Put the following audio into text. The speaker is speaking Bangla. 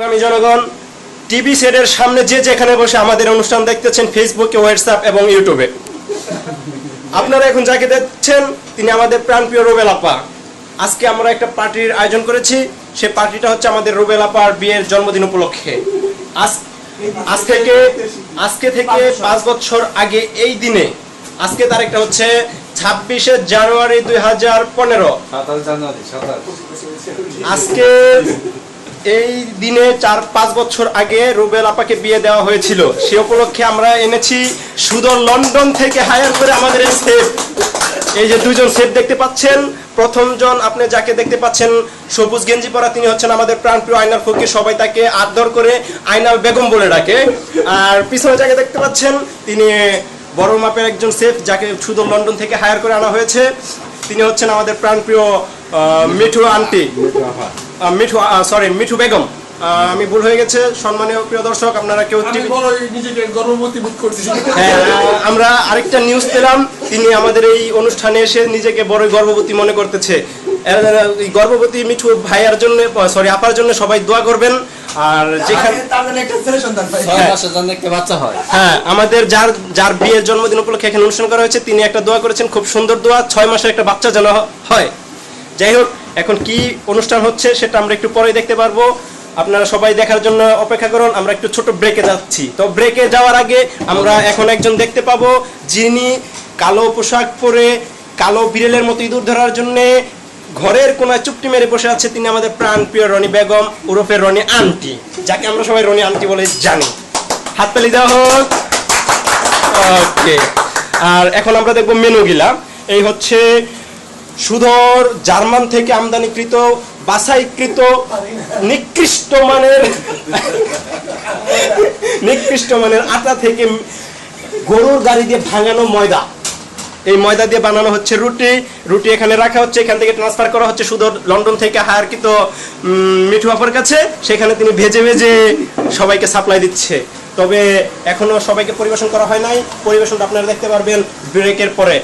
আমি জনগণ টিভি সেটের সামনে যে যেখানে বসে আমাদের অনুষ্ঠান দেখতেছেন ফেসবুকে, হোয়াটসঅ্যাপ এবং ইউটিউবে, আপনারা এখন যাকে দেখছেন তিনি আমাদের প্রাণপ্রিয় রুবেল আপা। আজকে আমরা একটা পার্টির আয়োজন করেছি। সেই পার্টিটা হচ্ছে আমাদের রুবেল আপার বিয়ের জন্মদিন উপলক্ষে। আজকে থেকে 5 বছর আগে এই দিনে, আজকে তারিখটা হচ্ছে 26শে জানুয়ারি 2015। আজকে এই দিনে 4-5 বছর আগে রুবেল আপাকে বিয়ে দেওয়া হয়েছিল। সে উপলক্ষে আমরা এনেছি সুদূর লন্ডন থেকে হায়ার করে আমাদের সেফ। এই যে দুজন সেফ দেখতে পাচ্ছেন, প্রথমজন আপনি যাকে দেখতে পাচ্ছেন সবুজ গেঞ্জি পরা, তিনি হচ্ছেন আমাদের প্রাণপ্রিয় আয়নাল ফকির। সবাই তাকে আদর করে আয়নাল বেগম বলে ডাকে। আর পিছনে যাকে দেখতে পাচ্ছেন তিনি বড় মাপের একজন সেফ, যাকে সুদূর লন্ডন থেকে হায়ার করে আনা হয়েছে। তিনি হচ্ছেন আমাদের প্রাণপ্রিয় মিঠু আন্টি, মিঠু বেগম। আমি ভুল হয়ে গেছে। সম্মানীয় প্রিয় দর্শক, আপনারা কেউ আমরা আরেকটা নিউজ পেলাম, তিনি আমাদের এই অনুষ্ঠানে এসে নিজেকে বড় গর্ভবতী মনে করতেছে। গর্ভবতী মিঠু ভাইয়ার জন্য, আপার জন্য সবাই দোয়া করবেন। আর যেখানে হ্যাঁ, আমাদের যার বিয়ের জন্মদিন উপলক্ষে এখানে অনুষ্ঠান করা হয়েছে, তিনি একটা দোয়া করেছেন, খুব সুন্দর দোয়া, 6 মাসের একটা বাচ্চা যেন হয়। যাই হোক, এখন কি অনুষ্ঠান হচ্ছে সেটা আমরা একটু পরে দেখতে পারবো। আপনারা সবাই দেখার জন্য অপেক্ষা করুন। আমরা একটু ছোট ব্রেকে যাচ্ছি। তো ব্রেকে যাওয়ার আগে আমরা এখন একজন দেখতে পাবো, যিনি কালো পোশাক পরে কালো বিড়ালের মতো ইঁদুর ধরার জন্য ঘরের কোনায় চুপটি মেরে বসে আছে। তিনি আমাদের প্রাণপ্রিয় রনি বেগম ওরফে রনি আন্টি, যাকে আমরা সবাই রনি আন্টি বলে জানি। হাততালি দেওয়া হোক। ওকে, আর এখন আমরা দেখবো মেনুগুলা। এই হচ্ছে সুদূর জার্মান থেকে আমদানিকৃত, বাছাইকৃত, নিকৃষ্ট মানের আটা থেকে গরুর গাড়ি দিয়ে ভাঙানো ময়দা। এই ময়দা দিয়ে বানানো হচ্ছে রুটি এখানে রাখা হচ্ছে। এখান থেকে ট্রান্সফার করা হচ্ছে সুদূর লন্ডন থেকে হায়ারকৃত মিঠু আপার কাছে। সেখানে তিনি ভেজে ভেজে সবাইকে সাপ্লাই দিচ্ছে। তবে এখনো সবাইকে পরিবেশন করা হয় নাই। পরিবেশনটা আপনারা দেখতে পারবেন ব্রেকের পরে।